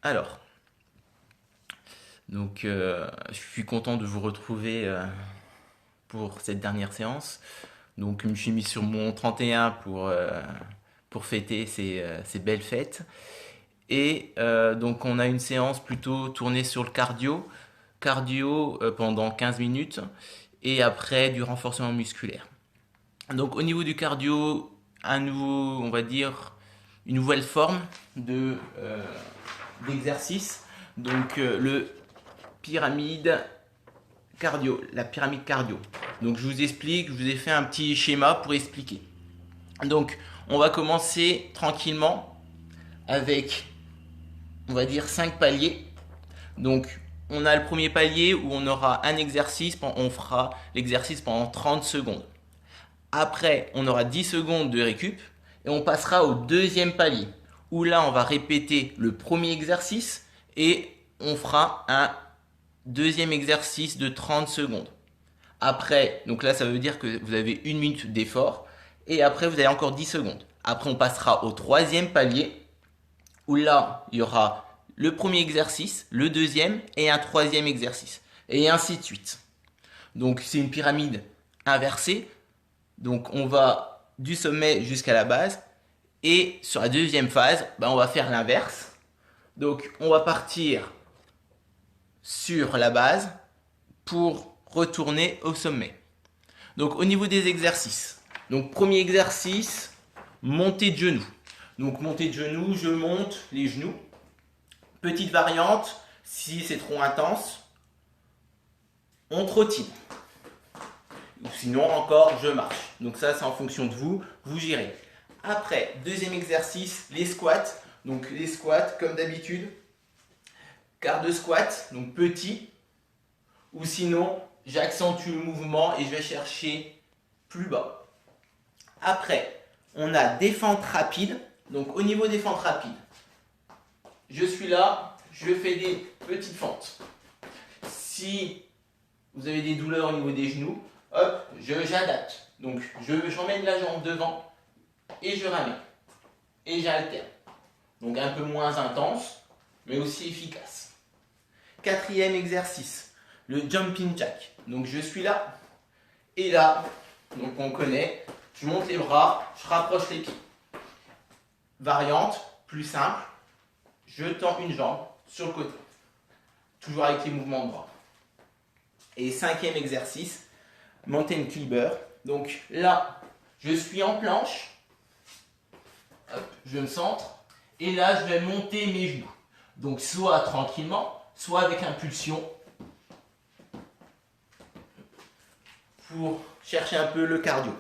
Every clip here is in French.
Alors, je suis content de vous retrouver pour cette dernière séance. Donc, je me suis mis sur mon 31 pour fêter ces belles fêtes. Et donc, on a une séance plutôt tournée sur le cardio. Cardio pendant 15 minutes et après du renforcement musculaire. Donc, au niveau du cardio, on va dire, une nouvelle forme d'exercice. Donc, le pyramide la pyramide cardio. Donc, je vous explique, je vous ai fait un petit schéma pour expliquer. Donc, on va commencer tranquillement avec, on va dire, 5 paliers. Donc, on a le premier palier où on aura un exercice, on fera l'exercice pendant 30 secondes. Après, on aura 10 secondes de récup et on passera au deuxième palier où là, on va répéter le premier exercice et on fera un deuxième exercice de 30 secondes. Après, donc là, ça veut dire que vous avez 1 minute d'effort et après, vous avez encore 10 secondes. Après, on passera au troisième palier où là, il y aura le premier exercice, le deuxième et un troisième exercice. Et ainsi de suite. Donc, c'est une pyramide inversée. Donc, on va du sommet jusqu'à la base. Et sur la deuxième phase, on va faire l'inverse. Donc, on va partir sur la base pour retourner au sommet. Donc, au niveau des exercices. Donc, premier exercice, montée de genoux. Donc, montée de genoux, je monte les genoux. Petite variante, si c'est trop intense, on trottine. Ou sinon encore, je marche. Donc ça, c'est en fonction de vous, vous gérez. Après, deuxième exercice, les squats. Donc les squats, comme d'habitude, quart de squat, donc petit. Ou sinon, j'accentue le mouvement et je vais chercher plus bas. Après, on a des fentes rapides. Donc au niveau des fentes rapides, je suis là, je fais des petites fentes. Si vous avez des douleurs au niveau des genoux, hop, j'adapte. Donc, j'emmène la jambe devant et je ramène. Et j'alterne. Donc, un peu moins intense, mais aussi efficace. Quatrième exercice, le jumping jack. Donc, je suis là et là. Donc, on connaît. Je monte les bras, je rapproche les pieds. Variante, plus simple. Je tends une jambe sur le côté. Toujours avec les mouvements de bras. Et cinquième exercice, mountain climber. Donc là, je suis en planche. Hop, je me centre. Et là, je vais monter mes genoux. Donc soit tranquillement, soit avec impulsion. Pour chercher un peu le cardio.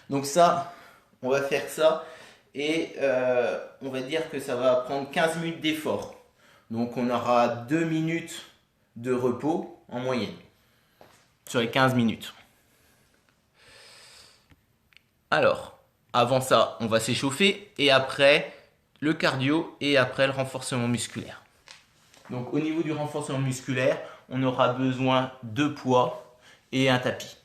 Donc ça, on va faire ça. Et on va dire que ça va prendre 15 minutes d'effort. Donc on aura 2 minutes de repos en moyenne sur les 15 minutes. Alors, avant ça, on va s'échauffer et après le cardio et après le renforcement musculaire. Donc au niveau du renforcement musculaire, on aura besoin de poids et un tapis.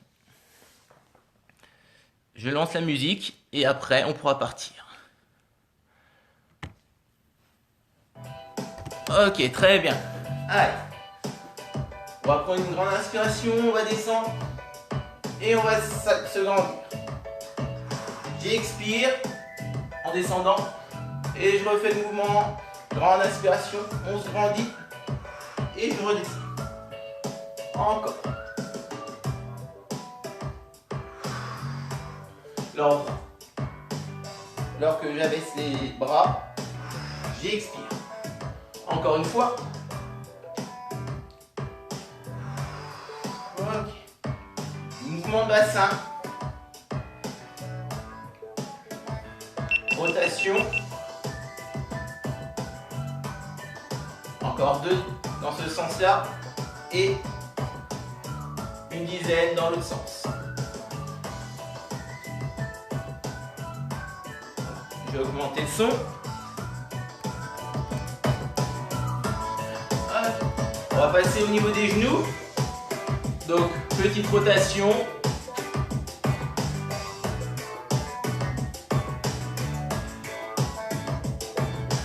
Je lance la musique et après on pourra partir. Ok, très bien. Allez. On va prendre une grande inspiration, on va descendre. Et on va se grandir. J'expire en descendant. Et je refais le mouvement. Grande inspiration, on se grandit. Et je redescends. Encore. Alors que j'abaisse les bras, j'expire. Encore une fois. Ok. Mouvement de bassin. Rotation. Encore 2 dans ce sens-là. Et une dizaine dans l'autre sens. Je vais augmenter le son. On va passer au niveau des genoux. Donc, petite rotation.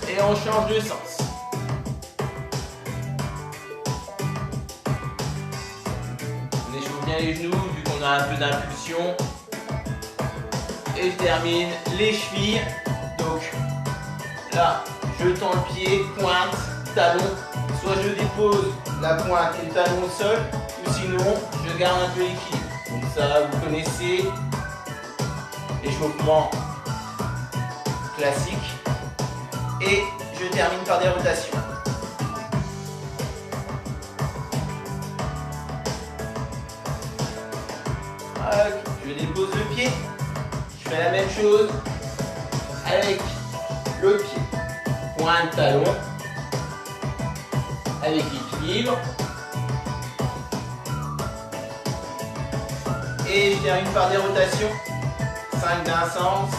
Et on change de sens. bien les genoux vu qu'on a un peu d'impulsion. Et je termine les chevilles. Donc là, je tends le pied, pointe, talon. Soit je dépose la pointe et le talon au sol, ou sinon je garde un peu l'équilibre. Donc ça, vous connaissez. Échauffement classique. Et je termine par des rotations. Je dépose le pied. Je fais la même chose avec l'autre pied. Pointe, talon. Avec équilibre. Et je termine par des rotations. 5 d'un sens,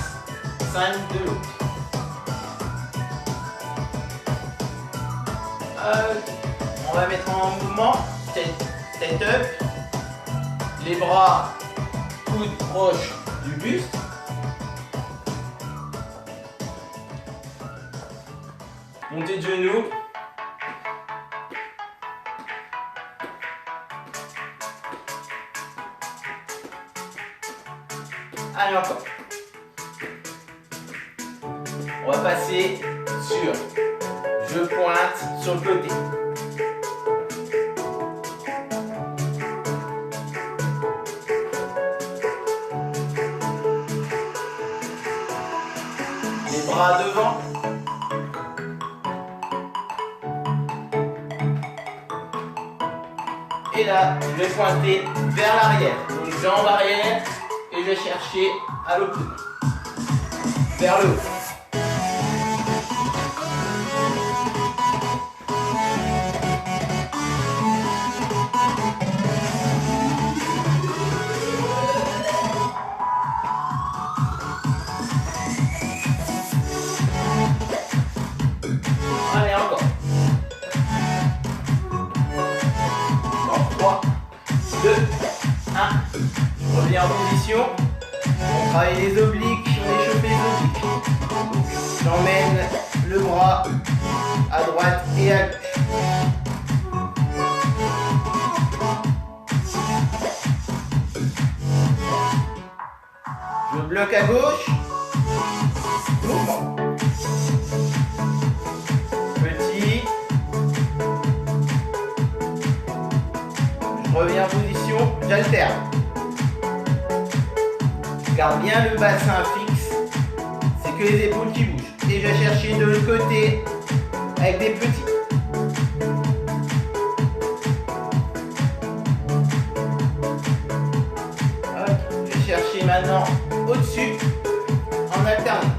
5 de l'autre. On va mettre en mouvement, tête up, les bras coudes proches du buste. Montée de genoux. Allez, encore. On va passer sur je pointe sur le côté. Les bras devant. Et là, je vais pointer vers l'arrière. Donc jambes arrière et je vais chercher à l'opposé. Vers le haut. Allez, encore. Dans 3, 2, 1. Je reviens en position. On travaille les obliques, on échauffe les obliques. J'emmène le bras à droite et à gauche. Je bloque à gauche. Mouvement. Petit. Je reviens en position, j'alterne. Garde bien le bassin fixe, c'est que les épaules qui bougent. Et je vais chercher de l'autre côté avec des petits. Hop, je vais chercher maintenant au-dessus en alternant.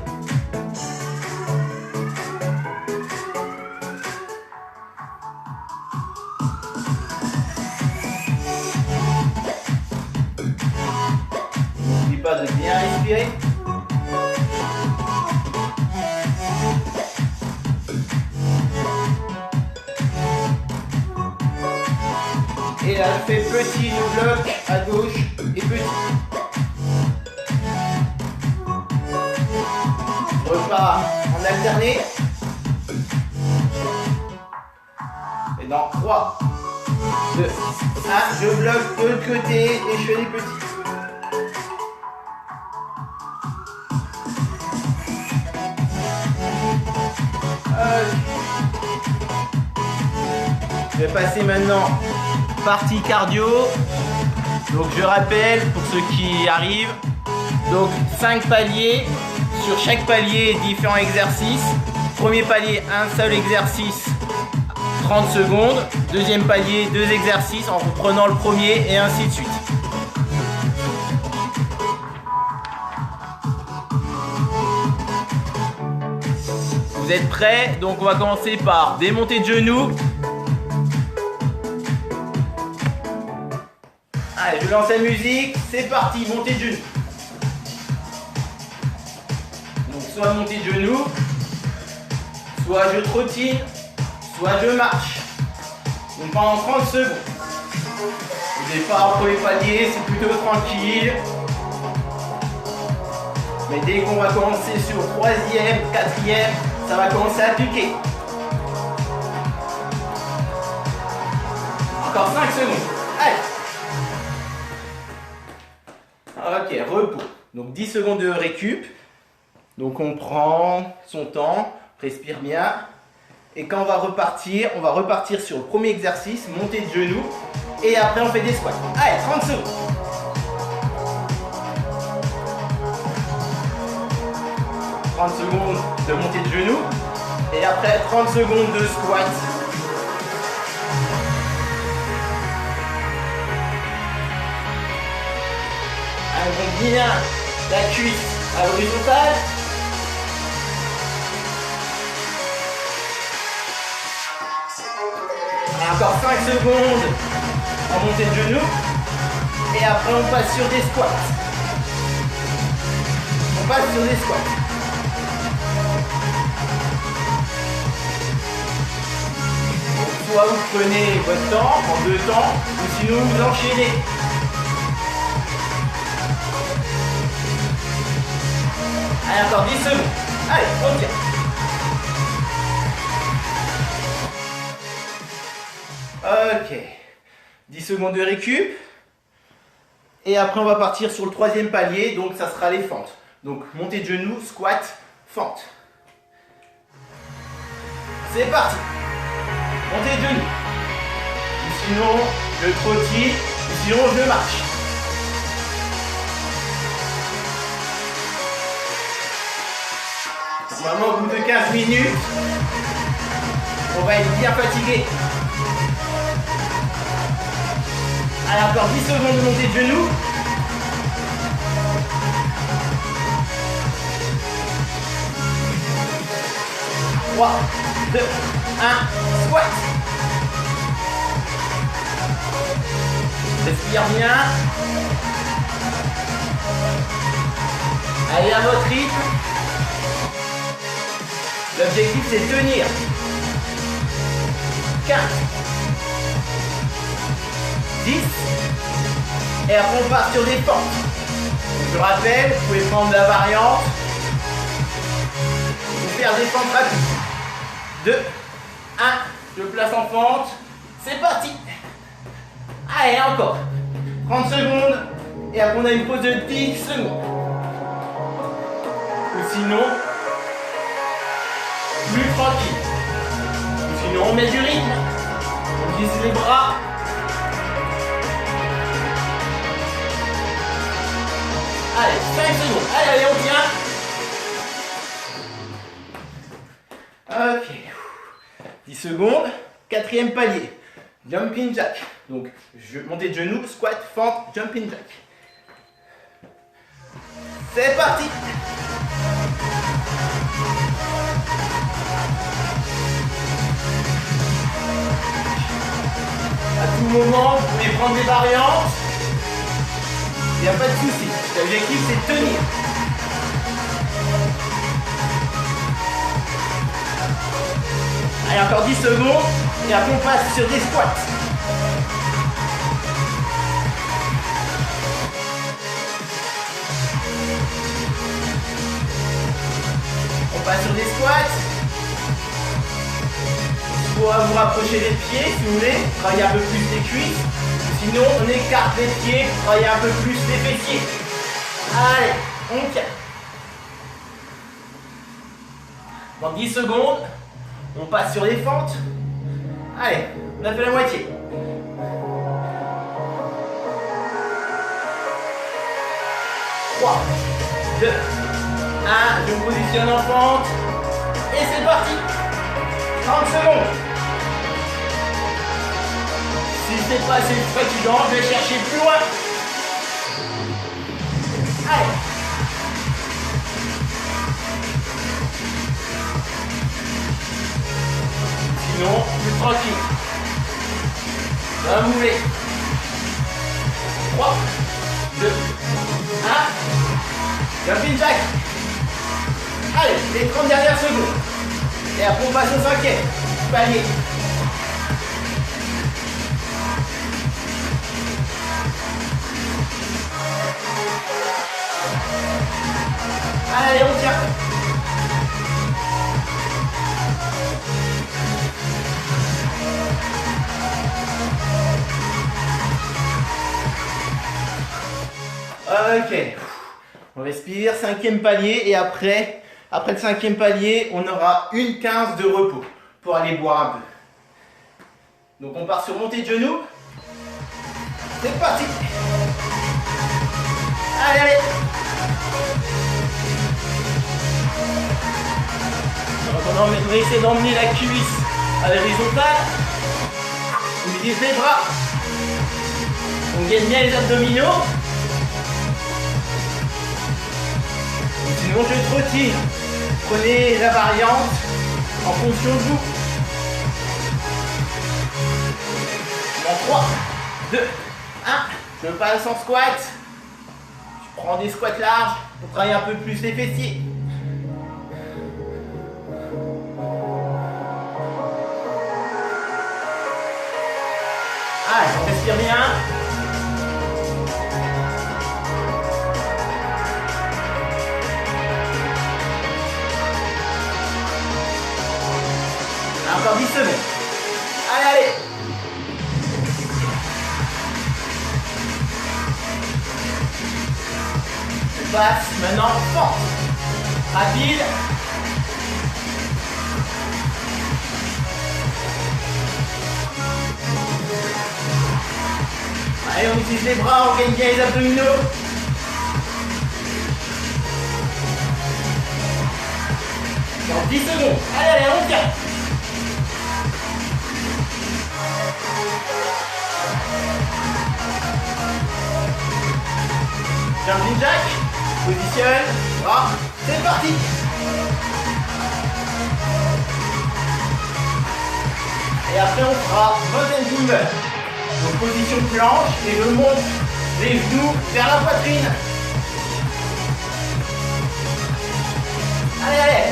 Pas de bien respirer. Et là, je fais petit, je bloque à gauche et petit. Je repars en alterné. Et dans 3, 2, 1, je bloque de l'autre côté et je fais des petits. Je vais passer maintenant partie cardio. Donc je rappelle pour ceux qui arrivent. Donc 5 paliers. Sur chaque palier, différents exercices. Premier palier, un seul exercice, 30 secondes. Deuxième palier, 2 exercices en reprenant le premier et ainsi de suite. Vous êtes prêts? Donc on va commencer par des montées de genoux. Allez, je lance la musique, c'est parti, montée de genoux. Donc soit montée de genoux, soit je trottine, soit je marche. Donc pendant 30 secondes. Au départ, au premier palier, c'est plutôt tranquille. Mais dès qu'on va commencer sur 3e, 4e, ça va commencer à piquer. Encore 5 secondes. Allez. Donc 10 secondes de récup. Donc on prend son temps, respire bien. Et quand on va repartir sur le premier exercice, montée de genoux. Et après on fait des squats. Allez, 30 secondes. « 30 secondes de montée de genoux. Et après 30 secondes de squat. Allez, on bien la cuisse à l'horizontale. Encore 5 secondes en montée de genoux. Et après on passe sur des squats. On passe sur des squats. Donc, soit vous prenez votre temps en 2 temps, ou sinon vous enchaînez. Allez, encore 10 secondes. Allez, on tient. Ok. 10 secondes de récup. Et après, on va partir sur le troisième palier. Donc, ça sera les fentes. Donc, montée de genoux, squat, fente. C'est parti. Montée de genoux. Ou sinon, je trottille. Ou sinon, je marche. Normalement, au bout de 15 minutes, on va être bien fatigué. Allez, encore 10 secondes de montée de genoux. « 3, 2, 1, squat !» Respire bien. Allez à votre rythme. L'objectif c'est de tenir. 4, 10. Et après on part sur des fentes. Je rappelle, vous pouvez prendre la variante. Ou faire des fentes rapides. 2, 1, je place en fente. C'est parti. Allez, encore. 30 secondes. Et après on a une pause de 10 secondes. Ou sinon, plus tranquille. Sinon on met du rythme. On utilise les bras. Allez, 5 secondes. Allez, allez, on tient. Ok. 10 secondes. Quatrième palier. Jumping jack. Donc, montée de genoux, squat, fente, jumping jack. C'est parti. À tout moment, vous pouvez prendre des variantes. Il n'y a pas de souci. L'objectif, c'est de tenir. Allez, encore 10 secondes. Et après, on passe sur des squats. On passe sur des squats. Soit vous rapprocher les pieds, si vous voulez, travailler un peu plus les cuisses. Sinon, on écarte les pieds, travailler un peu plus les fessiers. Allez, on tient. Dans 10 secondes, on passe sur les fentes. Allez, on a fait la moitié. Trois, 2, 1, je me positionne en fente. Et c'est parti. 30 secondes. Si c'est pas assez fatigant, je vais chercher plus loin. Allez. Sinon, plus tranquille. Un mouvement. 3, 2, 1. Jumping jack. Allez, les 30 dernières secondes. Et après on passe au cinquième palier. Allez, on tient. Ok. On respire, 5e palier et après le 5e palier, on aura une 15 de repos pour aller boire un peu. Donc on part sur montée de genoux. C'est parti. Allez, allez. Donc on va essayer d'emmener la cuisse à l'horizontale. On utilise les bras. On gagne bien les abdominaux. C'est une longue routine. Prenez la variante en fonction de vous. Dans 3, 2, 1. Je passe en squat. Je prends des squats larges pour travailler un peu plus les fessiers. Allez, on respire bien. Encore 10 secondes. Allez, allez. On passe maintenant fente. Rapide. Allez, on utilise les bras, on gagne bien les abdominaux. Dans 10 secondes. Allez, allez, on tient. Jumping jack, positionne, bras, c'est parti. Et après on fera mountain climber. Donc position planche et je monte les genoux vers la poitrine. Allez, allez.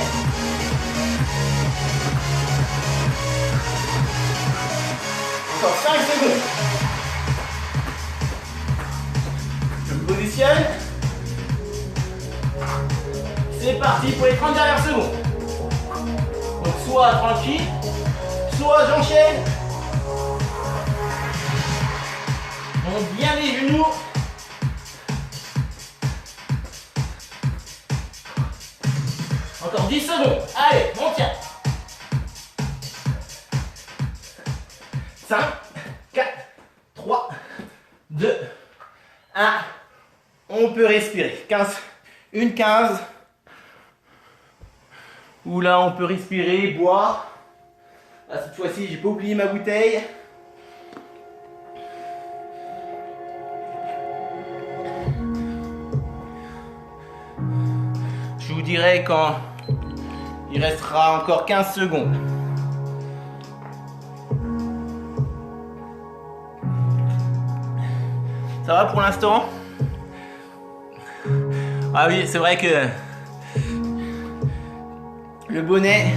Encore 5 secondes. Je me positionne. C'est parti pour les 30 dernières secondes. Donc soit tranquille, soit j'enchaîne. On monte bien les genoux. Encore 10 secondes. Allez, on tient. 5, 4, 3, 2, 1. On peut respirer. 15, une 15. Où là, on peut respirer, boire. Là, cette fois-ci, j'ai pas oublié ma bouteille. Je vous dirai quand il restera encore 15 secondes. Ça va pour l'instant? Ah oui, c'est vrai que le bonnet,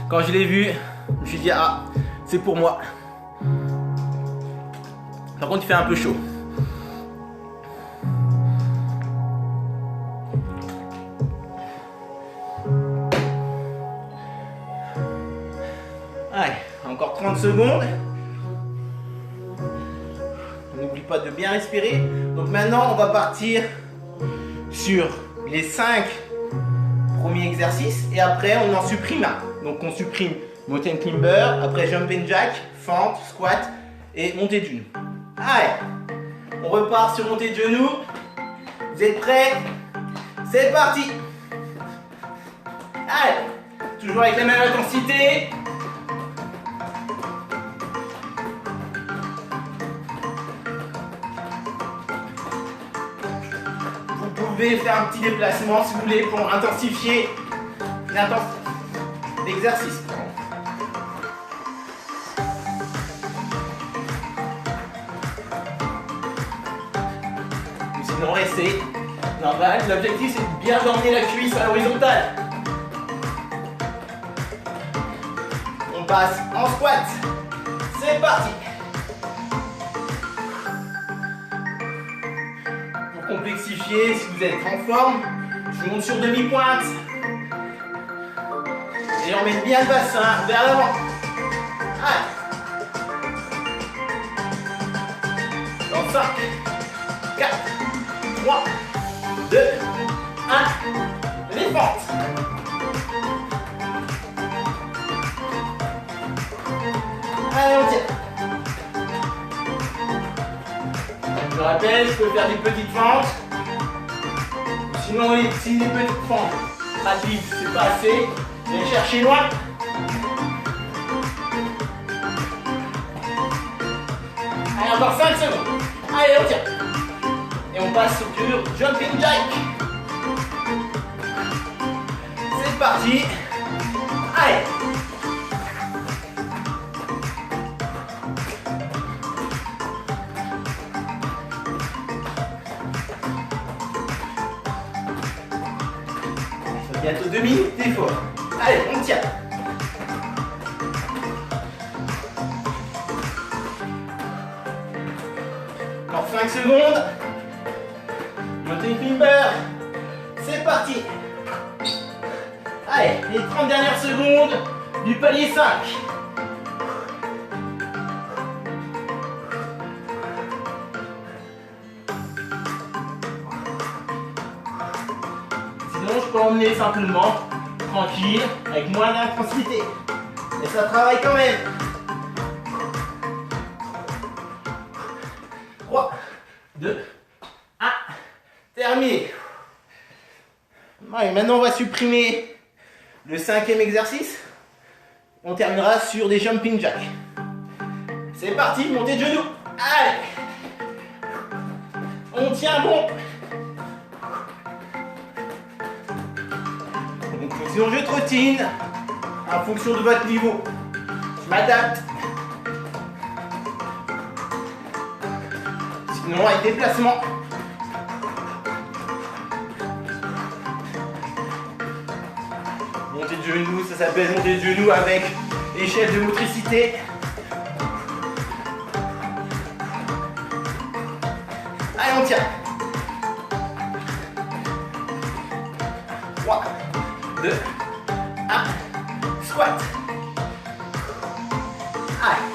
quand je l'ai vu, je me suis dit ah, c'est pour moi. Par contre, il fait un peu chaud. Allez, encore 30 secondes. On n'oublie pas de bien respirer. Donc maintenant, on va partir sur les 5 premiers exercices et après on en supprime un. Donc on supprime mountain climber, après jumping jack, fente, squat et montée de genoux. Allez, on repart sur montée de genoux. Vous êtes prêts? C'est parti. Allez, toujours avec la même intensité. Vous pouvez faire un petit déplacement si vous voulez pour intensifier l'exercice. Ou sinon restez normal. L'objectif c'est de bien emmener la cuisse à l'horizontale. On passe en squat. C'est parti. Complexifier si vous êtes en forme. Je monte sur demi-pointe. Et on met bien le bassin vers l'avant. Allez. Dans 5, 4, 3, 2, rappelle, je peux faire des petites fentes. Sinon, si les petites fentes rapides, c'est pas assez, je vais chercher loin. Allez, encore 5 secondes. Allez, on tient. Et on passe sur jumping jack. C'est parti. Allez. Bientôt 2 minutes d'effort. Allez, on tient. Encore 5 secondes. Montez climber. C'est parti. Allez, les 30 dernières secondes du palier 5. Sinon, je peux emmener simplement, tranquille, avec moins d'intensité. Et ça travaille quand même. 3, 2, 1, terminé. Allez, maintenant, on va supprimer le 5e exercice. On terminera sur des jumping jacks. C'est parti, montée de genoux. Allez. On tient bon. Donc, sinon, je trottine en fonction de votre niveau. Je m'adapte. Sinon, avec déplacement. Montée de genoux, ça s'appelle montée de genoux avec échelle de motricité. Allez, on tient. 3, 2, 1, squat. Allez.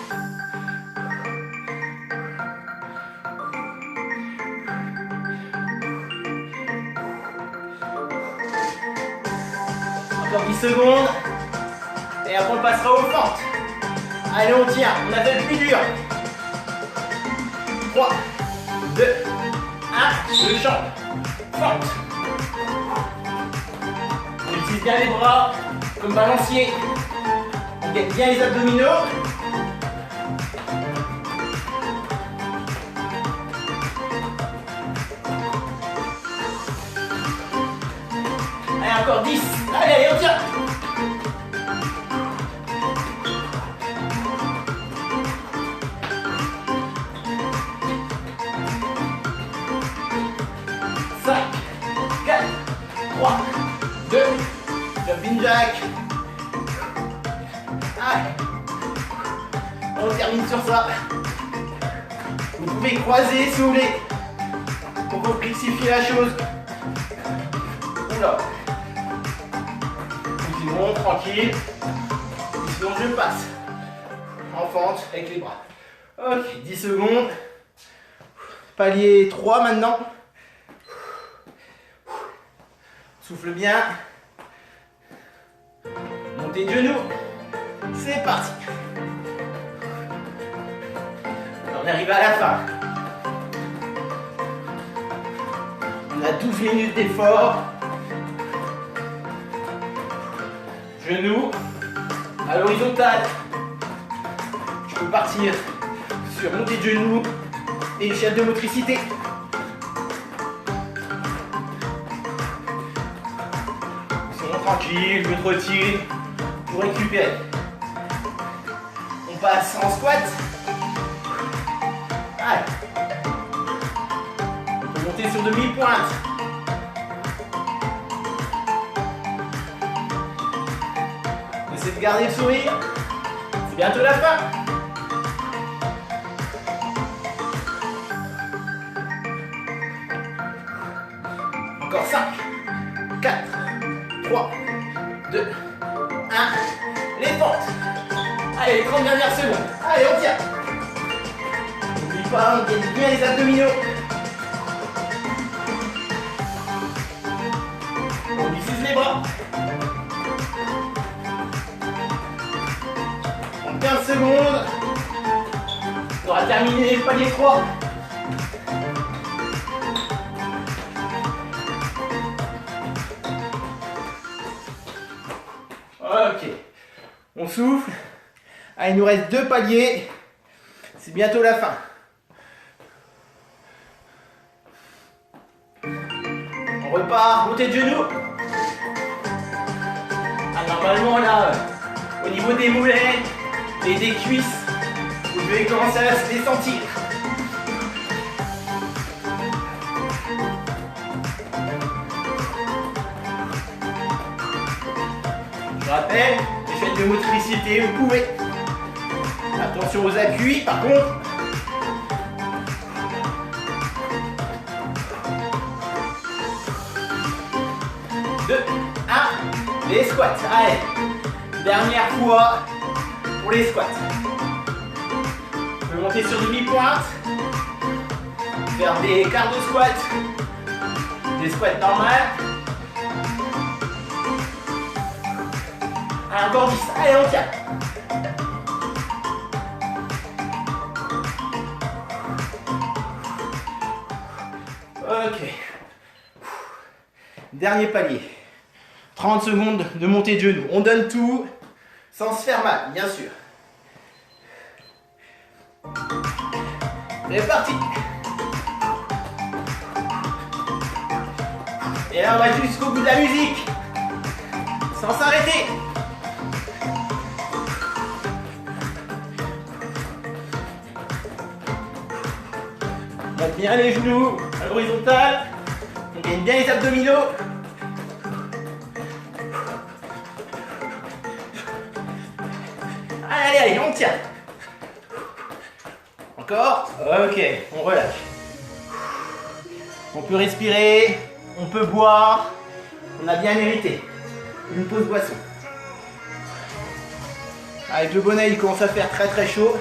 Encore 10 secondes. Et après on passera aux fentes. Allez, on tient. On a fait le plus dur. 3, 2, 1. Le champ. Fente. On utilise bien les bras comme balancier. On gagne bien les abdominaux. Allez, encore 10. Allez, allez, on tient. Jumping jack. Allez. On termine sur ça. Vous pouvez croiser si vous voulez pour complexifier la chose. Oula. Ou sinon, tranquille. Ou sinon, je passe en fente avec les bras. Ok, 10 secondes. Palier 3 maintenant. Souffle bien. Montez de genoux. C'est parti. On arrive à la fin. On a 12 minutes d'effort. Genoux à l'horizontale. Je peux partir sur montée de genoux et échelle de motricité. Tranquille, je me trottine pour récupérer. On passe en squat. Allez. On peut monter sur demi-pointe. Essayez de garder le sourire. C'est bientôt la fin. Encore 5, 4, 3, 2, 1. Les fentes. Allez, les 30 dernières secondes. Allez, on tient. N'oublie pas, on gagne bien les abdominaux. On diffuse les bras. En 15 secondes. On aura terminé les paliers 3. On souffle. Ah, il nous reste 2 paliers. C'est bientôt la fin. On repart, montée de genoux. Ah, normalement là, au niveau des mollets et des cuisses, vous devez commencer à se les sentir. Je rappelle, les fêtes de motricité, vous pouvez. Attention aux appuis, par contre. Deux, un, les squats. Allez, dernière fois pour les squats. On peut monter sur des mi-pointes, faire des cardio squats, des squats normales. Allez, encore 10. Allez, on tient. Ok. Dernier palier. 30 secondes de montée de genoux. On donne tout sans se faire mal, bien sûr. C'est parti. Et là, on va jusqu'au bout de la musique. Sans s'arrêter. On monte bien les genoux à l'horizontale. On gagne bien les abdominaux. Allez, allez, on tient. Encore. Ok, on relâche. On peut respirer, on peut boire. On a bien mérité une pause boisson. Avec le bonnet, il commence à faire très très chaud.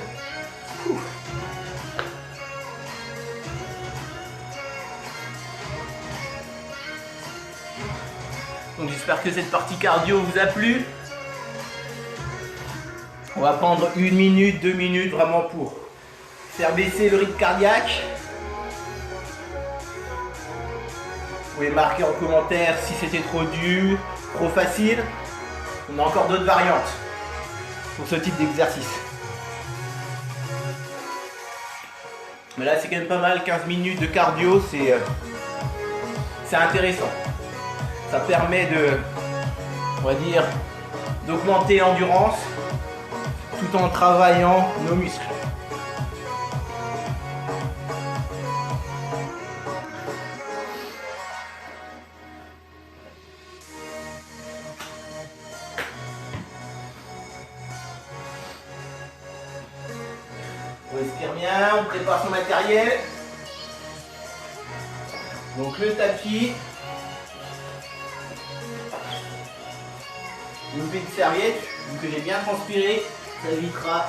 Donc j'espère que cette partie cardio vous a plu. On va prendre 1 minute, 2 minutes vraiment pour faire baisser le rythme cardiaque. Vous pouvez marquer en commentaire si c'était trop dur, trop facile. On a encore d'autres variantes pour ce type d'exercice. Mais là c'est quand même pas mal, 15 minutes de cardio, c'est intéressant. Ça permet de, on va dire, d'augmenter l'endurance tout en travaillant nos muscles. On respire bien, on prépare son matériel. Donc le tapis. Une petite serviette, vu que j'ai bien transpiré, ça évitera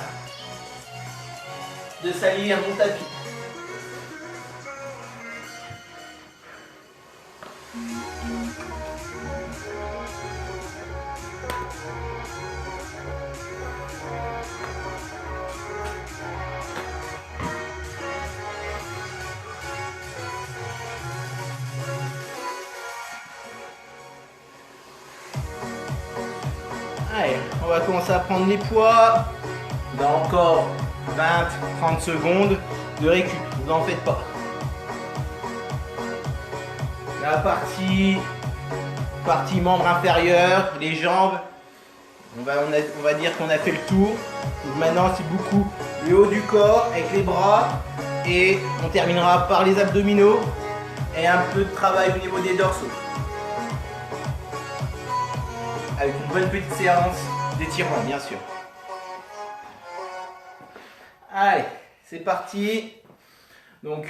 de salir mon tapis. Allez, on va commencer à prendre les poids. Dans encore 20-30 secondes de récup, vous n'en faites pas. La partie membre inférieur, les jambes, on va dire qu'on a fait le tour. Donc maintenant c'est beaucoup le haut du corps avec les bras et on terminera par les abdominaux et un peu de travail au niveau des dorsaux. Avec une bonne petite séance d'étirement, bien sûr. Allez, c'est parti. Donc,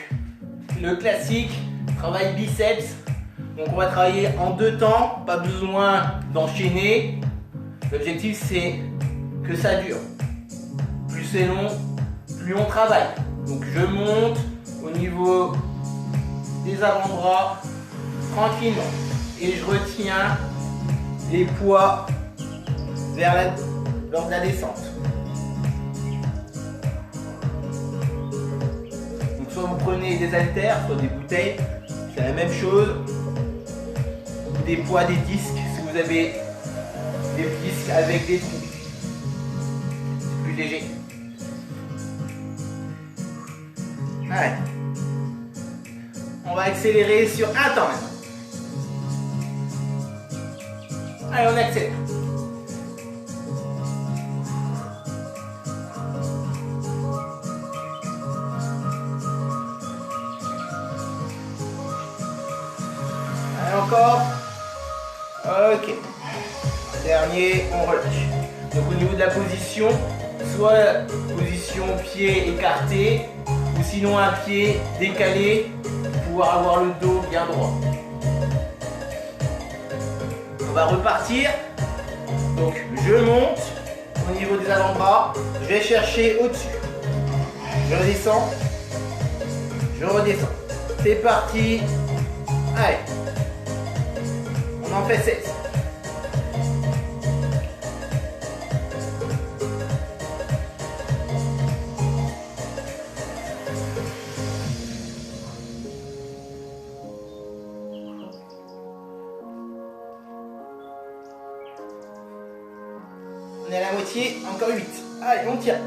le classique, travail biceps. Donc, on va travailler en 2 temps, pas besoin d'enchaîner. L'objectif, c'est que ça dure. Plus c'est long, plus on travaille. Donc, je monte au niveau des avant-bras tranquillement. Et je retiens les poids lors de la descente. Donc soit vous prenez des haltères, soit des bouteilles, c'est la même chose. Des poids, des disques, si vous avez des disques avec des trous. plus léger. Allez. On va accélérer sur un temps maintenant. Allez, on accélère. Allez, encore. Ok. Dernier, on relâche. Donc au niveau de la position, soit position pied écarté, ou sinon un pied décalé pour pouvoir avoir le dos bien droit. On va repartir. Donc je monte au niveau des avant-bras, je vais chercher au-dessus. Je redescends. Je redescends. C'est parti. Allez. On en fait 16. On est à la moitié, encore 8. Allez, on tire.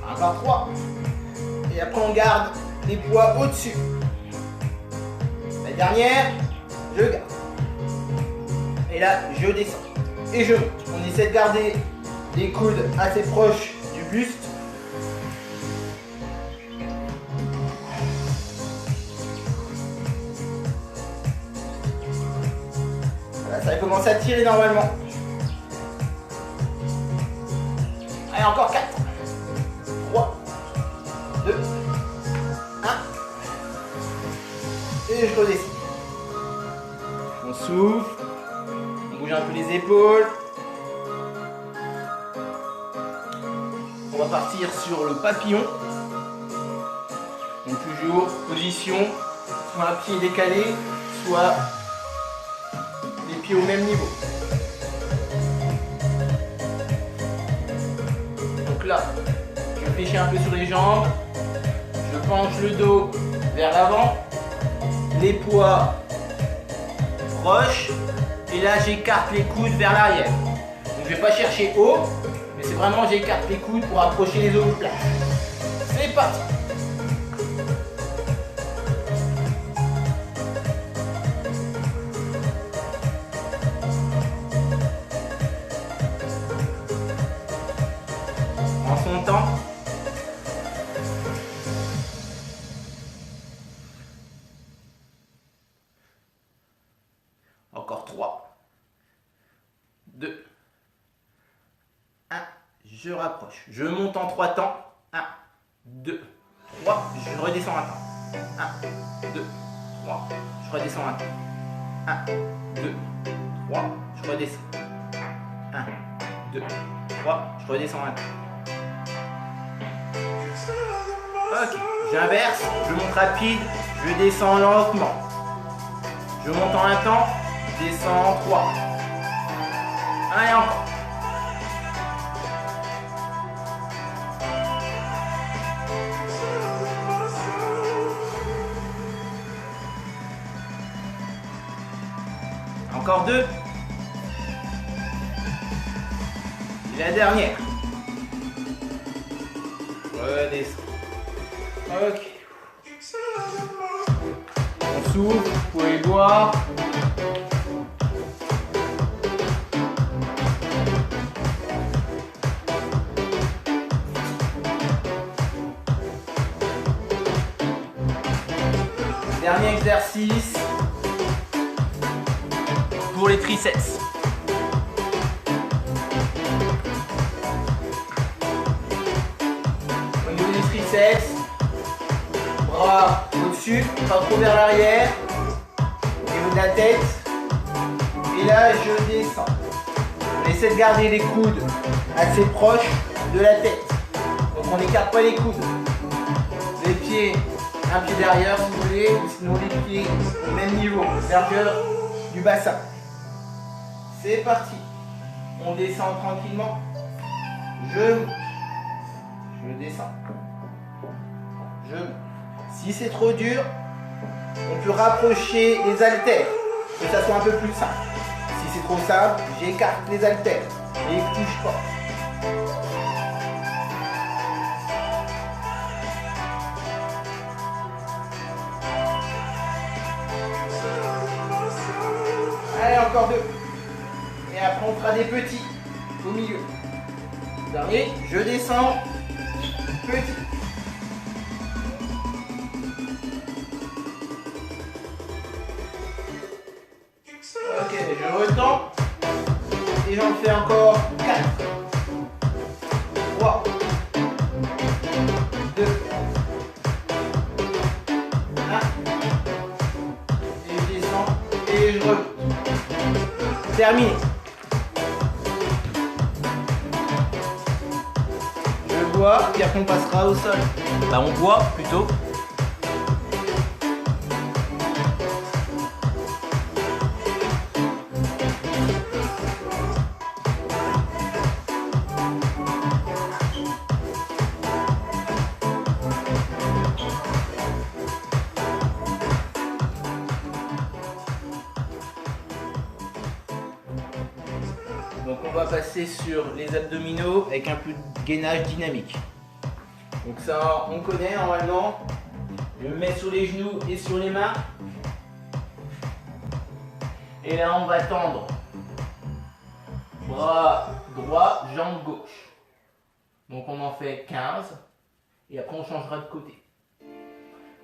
Encore 3. Et après on garde les poids au-dessus. La dernière, je garde. Et là, je descends. Et je monte. On essaie de garder les coudes assez proches du buste. Voilà, ça va commencer à tirer normalement. Allez, encore 4. 3, 2, 1. Et je redescends. On souffle. On bouge un peu les épaules. On va partir sur le papillon. Donc toujours position, soit un pied décalé, soit les pieds au même niveau. Donc là, je fléchis un peu sur les jambes, je penche le dos vers l'avant, les poids proches, et là j'écarte les coudes vers l'arrière. Donc je ne vais pas chercher haut, mais c'est vraiment j'écarte les coudes pour approcher les omoplates. C'est parti. En son temps. Encore 3, 2, 1, je rapproche. Je monte en 3 temps. 1, 2, 3, je redescends un temps. 1, 2, 3, je redescends un temps. 1, 2, 3, je redescends. 1, 2, 3, je redescends un temps. Ok, j'inverse, je monte rapide, je descends lentement. Je monte en un temps, je descends en 3. Allez, encore. Encore 2. Et la dernière. Redescends. Ok. On souffle, vous pouvez boire. Dernier exercice pour les triceps. Au niveau des triceps, bras au-dessus, pas trop vers l'arrière, au niveau de la tête. Et là, je descends. On essaie de garder les coudes assez proches de la tête. Donc on n'écarte pas les coudes. Les pieds, un pied derrière si vous voulez, ou sinon les pieds au même niveau, largeur du bassin. C'est parti. On descend tranquillement. Je descends. Je monte. Si c'est trop dur, on peut rapprocher les haltères, que ça soit un peu plus simple. Si c'est trop simple, j'écarte les haltères et je touche pas. Allez, encore 2. Et après, on fera des petits au milieu. Dernier, je descends. Petit. Ok, je retends. Et j'en fais encore 4. 3. 2. 1. Et je descends. Et je remonte. Terminé. Je bois, puis après on passera au sol. Bah on boit plutôt. Donc on va passer sur les abdominaux avec un peu de gainage dynamique. Donc ça on connaît normalement. Je me mets sur les genoux et sur les mains. Et là on va tendre. Bras droit, jambe gauche. Donc on en fait 15. Et après on changera de côté.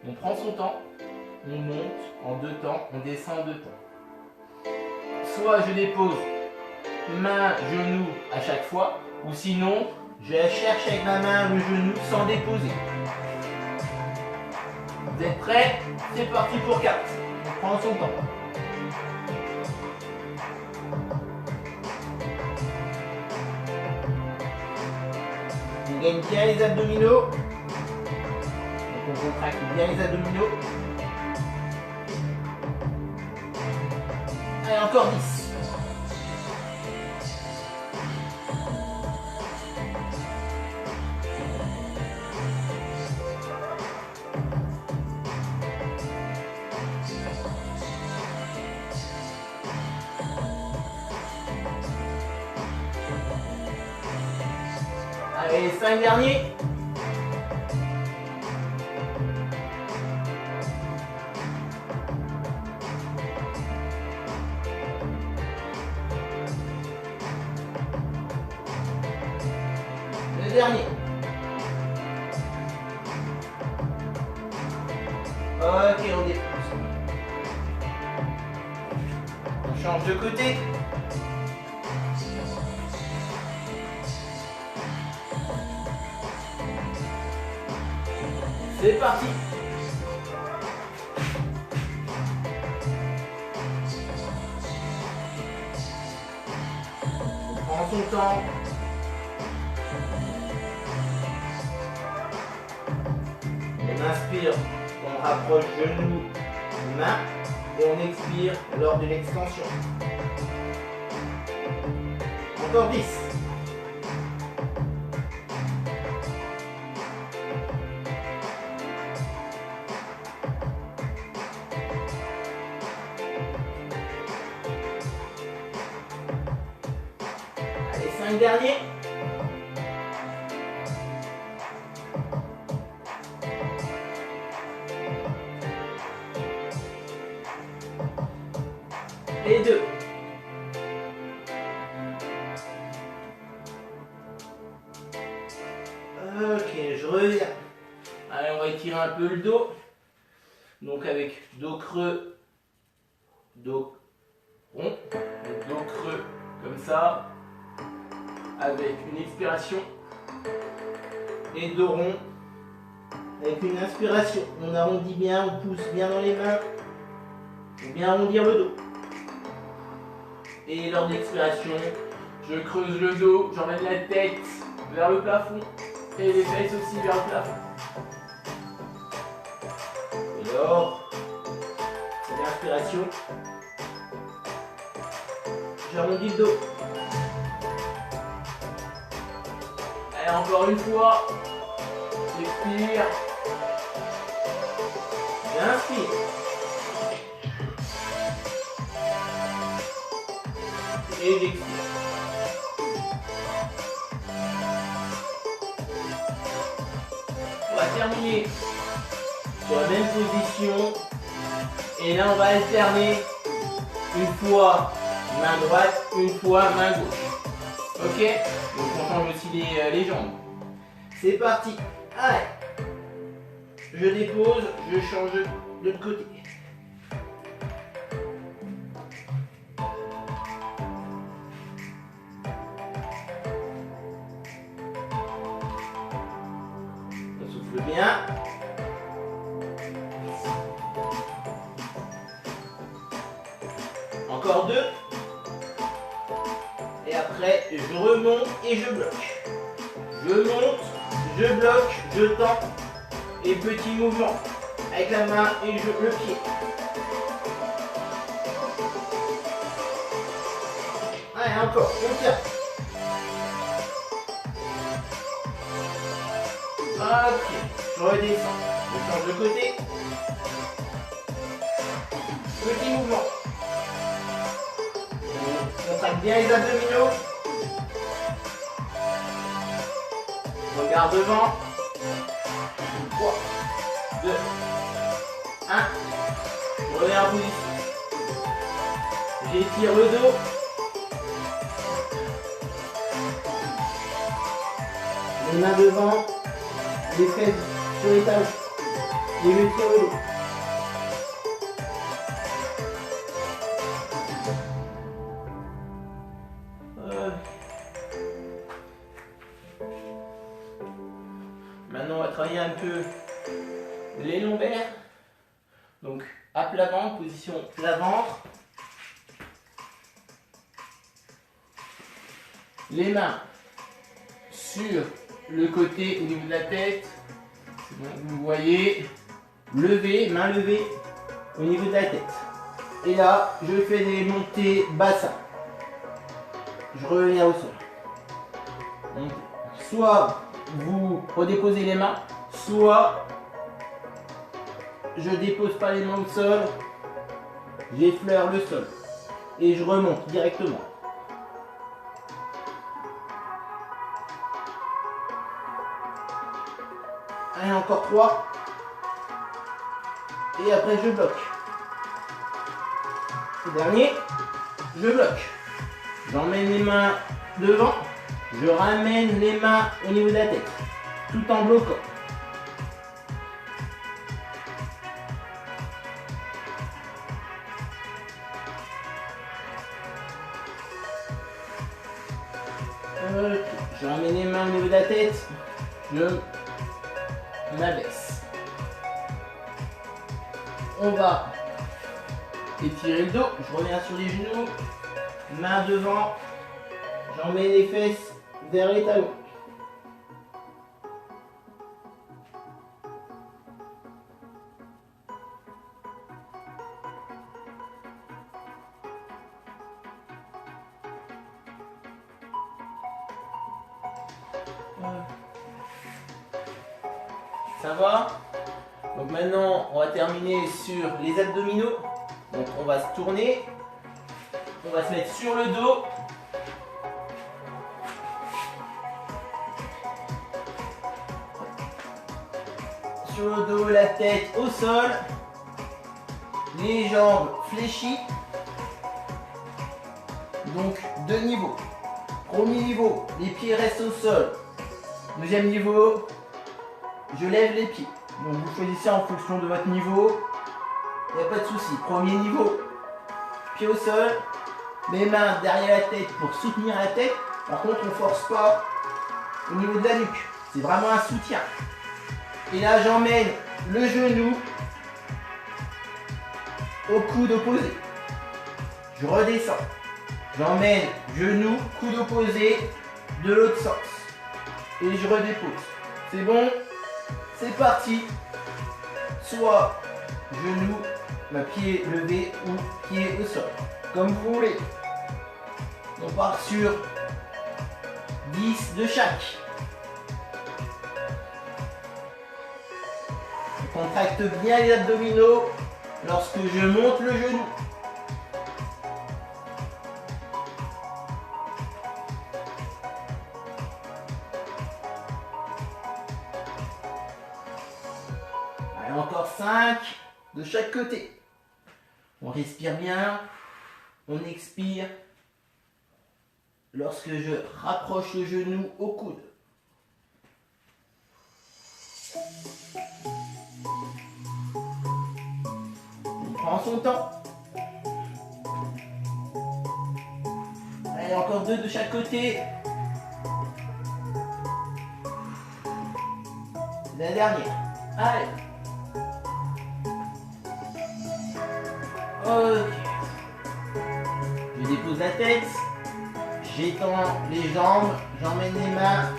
On prend son temps. On monte en 2 temps. On descend en 2 temps. Soit je dépose main, genou à chaque fois, ou sinon je cherche avec ma main le genou sans déposer. Vous êtes prêts? C'est parti pour 4. On prend son temps. On gagne bien les abdominaux. Donc on contracte bien les abdominaux. Allez, encore 10. Allez, 5 derniers. Le dernier. Ok, on dépose. On change de côté. C'est parti. On prend son temps. On inspire, on rapproche genou, main et on expire lors de l'extension. Encore 10. Allez, 5 derniers. Et 2. Ok, je reviens. Allez, on va étirer un peu le dos. Donc avec dos creux, dos rond, dos creux comme ça, avec une expiration, et dos rond, avec une inspiration. On arrondit bien, on pousse bien dans les mains, pour bien arrondir le dos. Et lors de l'expiration, je creuse le dos, j'emmène la tête vers le plafond et les fesses aussi vers le plafond. Et lors de l'inspiration, j'arrondis le dos. Allez, encore une fois, j'expire. Inspire. Et j'expire. On va terminer sur la même position. Et là, on va alterner une fois main droite, une fois main gauche. Ok? Donc on change aussi les jambes. C'est parti. Allez. Je dépose, je change de l'autre côté. On souffle bien. Encore 2. Et après, je remonte et je bloque. Je monte, je bloque, je tends. Et petit mouvement avec la main et le pied. Allez, encore, on tient. Ok, je redescends. Je change de côté. Petit mouvement. On contracte bien les abdominaux. Regarde devant. 3, 2, 1. Je reviens en position. J'étire le dos. Les mains devant, les fesses sur les talons. Et je tire le dos. Maintenant, on va travailler un peu les lombaires. Donc, à plat ventre, position plat ventre. Les mains sur le côté au niveau de la tête. Donc, vous voyez, lever, main levée au niveau de la tête. Et là, je fais des montées bassin. Je reviens au sol. Donc, soit vous redéposez les mains, soit je dépose pas les mains au sol, j'effleure le sol et je remonte directement. Allez, encore 3. Et après je bloque. Le dernier, je bloque. J'emmène les mains devant. Je ramène les mains au niveau de la tête, tout en bloquant. Okay. Je ramène les mains au niveau de la tête, je m'abaisse. On va étirer le dos, je reviens sur les genoux, main devant, j'emmène les fesses vers les talons. Ça va? Donc maintenant, on va terminer sur les abdominaux. Donc on va se tourner. On va se mettre sur le dos. Sur le dos, la tête au sol. Les jambes fléchies. Donc deux niveaux. Premier niveau, les pieds restent au sol. Deuxième niveau, je lève les pieds. Donc vous choisissez en fonction de votre niveau. Il n'y a pas de souci. Premier niveau, pied au sol. Les mains derrière la tête pour soutenir la tête. Par contre, on ne force pas au niveau de la nuque. C'est vraiment un soutien. Et là, j'emmène le genou au coude opposé. Je redescends. J'emmène genou, coude opposé de l'autre sens. Et je redépose. C'est bon? C'est parti. Soit genou, pied levé ou pied au sol. Comme vous voulez. On part sur 10 de chaque. contracte bien les abdominaux lorsque je monte le genou. Allez, encore 5 de chaque côté. On respire bien, on expire lorsque je rapproche le genou au coude. On prend son temps. Allez, encore 2 de chaque côté. La dernière. Allez. Ok. Je dépose la tête. J'étends les jambes. J'emmène les mains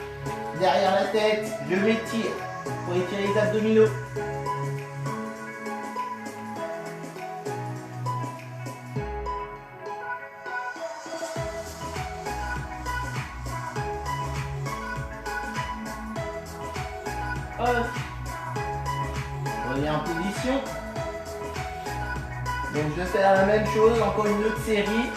derrière la tête. Je m'étire pour étirer les abdominaux. Reviens en position. Donc je fais la même chose, encore une autre série,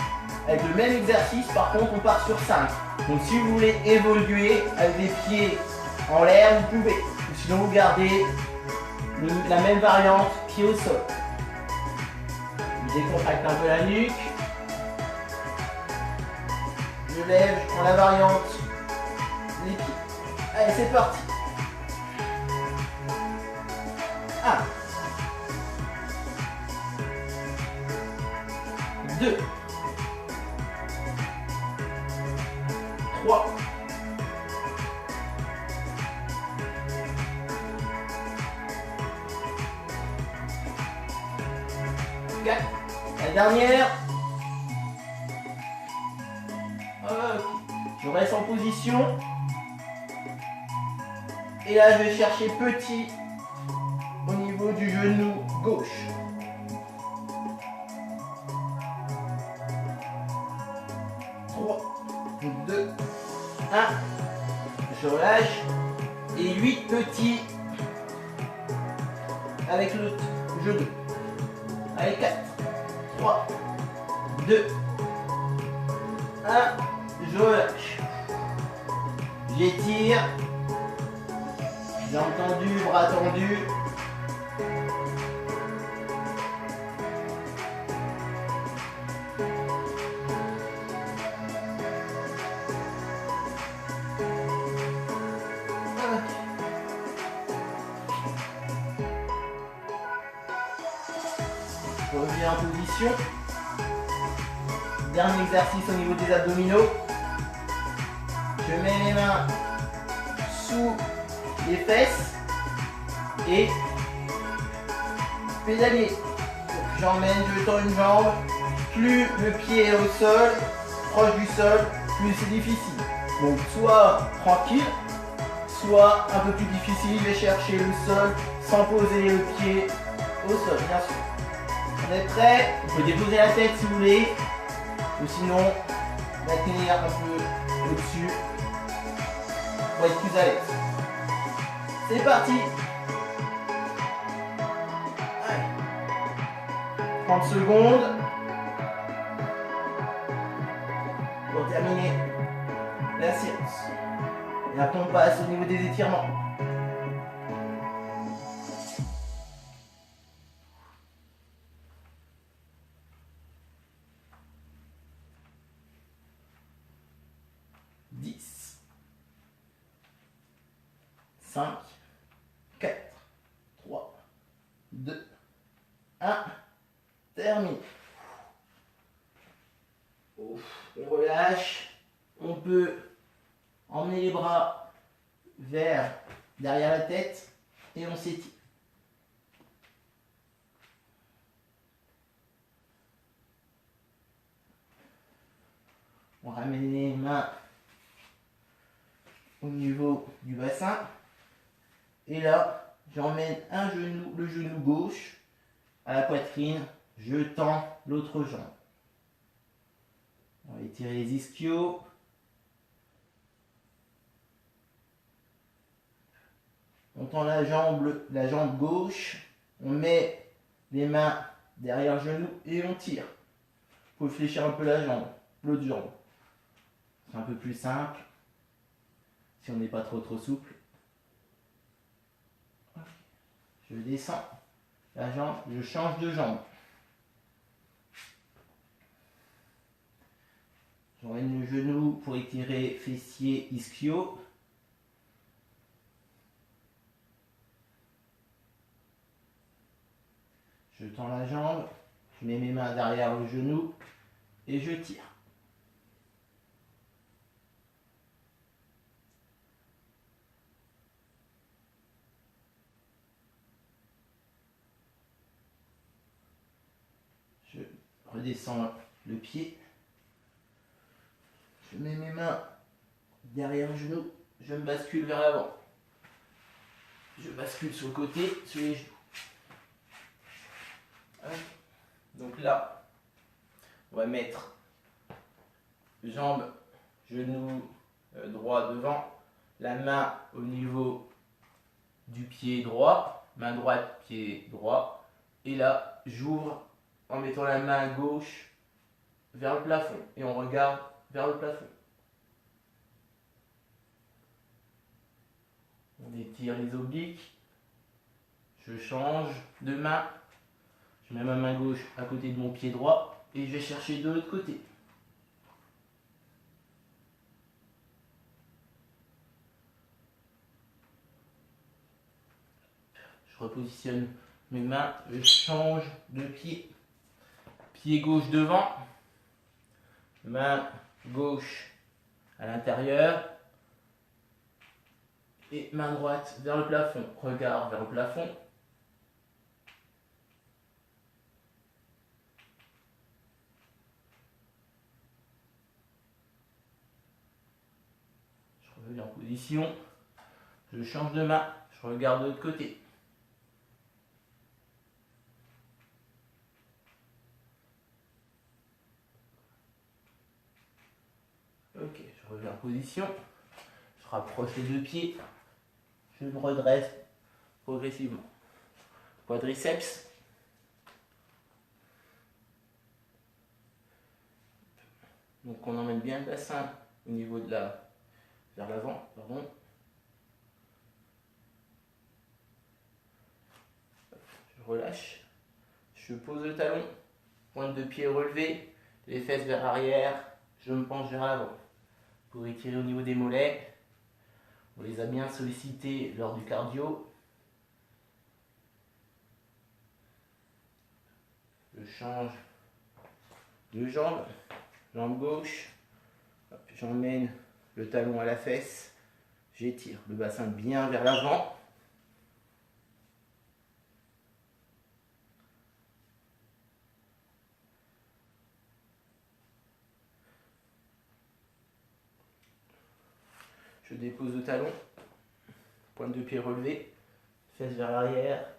avec le même exercice, par contre on part sur 5. Donc si vous voulez évoluer avec les pieds en l'air, vous pouvez. Ou sinon vous gardez la même variante, pied au sol. Je décontracte un peu la nuque. Je lève, je prends la variante, les pieds. Allez, c'est parti. 1, 2, 3, 4, la dernière. Ok. Je reste en position. Et là, je vais chercher petit au niveau du genou gauche. 3, 2, 1. Je relâche. Et 8 petits avec l'autre genou. Allez, 4, 3, 2, 1. Je relâche. J'étire. Jambes tendues, bras tendus. Reviens en position. Dernier exercice au niveau des abdominaux. Je mets les mains sous les fesses et pédalier. J'emmène, je tends une jambe. Plus le pied est au sol, proche du sol, plus c'est difficile. Donc soit tranquille, soit un peu plus difficile, je vais chercher le sol sans poser le pied au sol, bien sûr. On est prêt? Vous pouvez déposer la tête si vous voulez, ou sinon maintenir un peu au-dessus pour être plus à l'aise. C'est parti. Allez. 30 secondes pour terminer la séance. Et après on passe au niveau des étirements. Dix, 5, 4, 3, 2, 1. Terminé. On relâche. On peut emmener les bras vers derrière la tête et on s'étire. On ramène les mains au niveau du bassin. Et là, j'emmène un genou, le genou gauche à la poitrine. Je tends l'autre jambe. On va étirer les ischios. On tend la jambe gauche, on met les mains derrière le genou et on tire. Il faut fléchir un peu la jambe, l'autre jambe. C'est un peu plus simple si on n'est pas trop souple. Je descends la jambe, je change de jambe. J'emmène le genou pour étirer fessier, ischio. Je tends la jambe, je mets mes mains derrière le genou et je tire. Je redescends le pied. Je mets mes mains derrière le genou, je me bascule vers l'avant. Je bascule sur le côté, sur les genoux. Donc là, on va mettre jambes, genou droit devant, la main au niveau du pied droit, main droite, pied droit. Et là, j'ouvre en mettant la main gauche vers le plafond. Et on regarde vers le plafond. On étire les obliques. Je change de main. Je mets ma main gauche à côté de mon pied droit et je vais chercher de l'autre côté. Je repositionne mes mains, je change de pied. Pied gauche devant, main gauche à l'intérieur et main droite vers le plafond. Regard vers le plafond. Je reviens en position. Je change de main, je regarde de l'autre côté. Ok, je reviens en position. Je rapproche les deux pieds. Je me redresse progressivement. Quadriceps. Donc on emmène bien le bassin au niveau de vers l'avant, pardon. Je relâche. Je pose le talon, pointe de pied relevée, les fesses vers l'arrière, je me penche vers l'avant. Pour étirer au niveau des mollets, on les a bien sollicités lors du cardio. Je change de jambe, jambe gauche, j'emmène le talon à la fesse, j'étire le bassin bien vers l'avant. Je dépose le talon, pointe de pied relevée, fesses vers l'arrière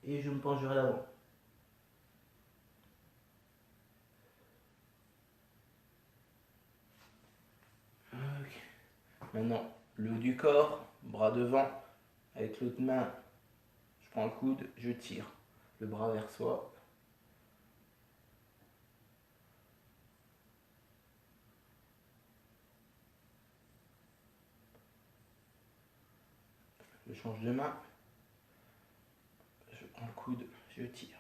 et je me penche vers l'avant. Okay. Maintenant, le haut du corps, bras devant, avec l'autre main, je prends le coude, je tire le bras vers soi. Je change de main, je prends le coude, je tire.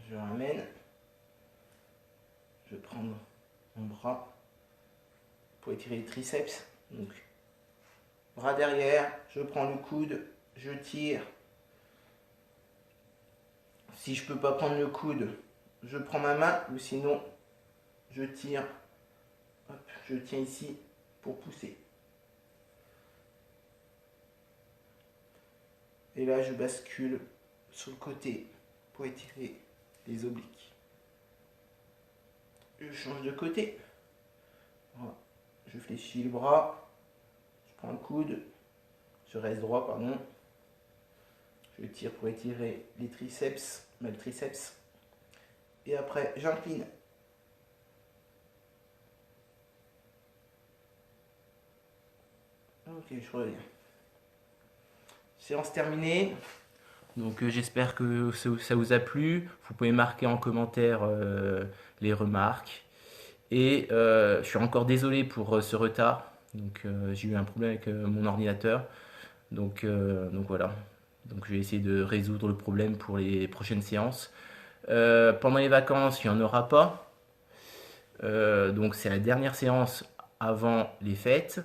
Je ramène, je prends mon bras pour étirer les triceps. Donc, bras derrière, je prends le coude, je tire. Si je ne peux pas prendre le coude, je prends ma main ou sinon je tire. Hop, je tiens ici pour pousser. Et là, je bascule sur le côté pour étirer les obliques. Je change de côté. Voilà. Je fléchis le bras. Je prends le coude. Je reste droit, pardon. Je tire pour étirer les triceps, le triceps. Et après, j'incline. Ok, je reviens. Séance terminée. Donc j'espère que ça vous a plu. Vous pouvez marquer en commentaire les remarques. Et je suis encore désolé pour ce retard. Donc j'ai eu un problème avec mon ordinateur. Donc voilà. Donc je vais essayer de résoudre le problème pour les prochaines séances. Pendant les vacances, il n'y en aura pas. Donc c'est la dernière séance avant les fêtes.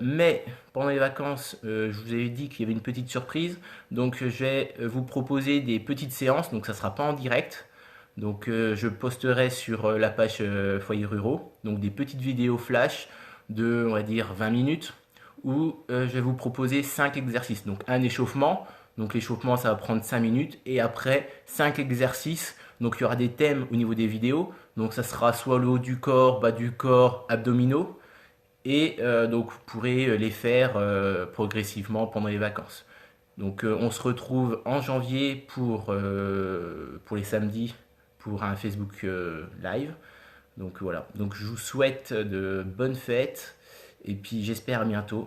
Mais pendant les vacances, je vous avais dit qu'il y avait une petite surprise. Donc je vais vous proposer des petites séances. Donc ça ne sera pas en direct. Donc je posterai sur la page Foyer Ruraux. Donc des petites vidéos flash de, on va dire, 20 minutes. Où je vais vous proposer 5 exercices. Donc un échauffement. Donc l'échauffement, ça va prendre 5 minutes. Et après, 5 exercices. Donc il y aura des thèmes au niveau des vidéos. Donc ça sera soit le haut du corps, bas du corps, abdominaux. Et donc vous pourrez les faire progressivement pendant les vacances. Donc on se retrouve en janvier pour les samedis pour un Facebook live. Donc voilà. Donc je vous souhaite de bonnes fêtes et puis j'espère à bientôt.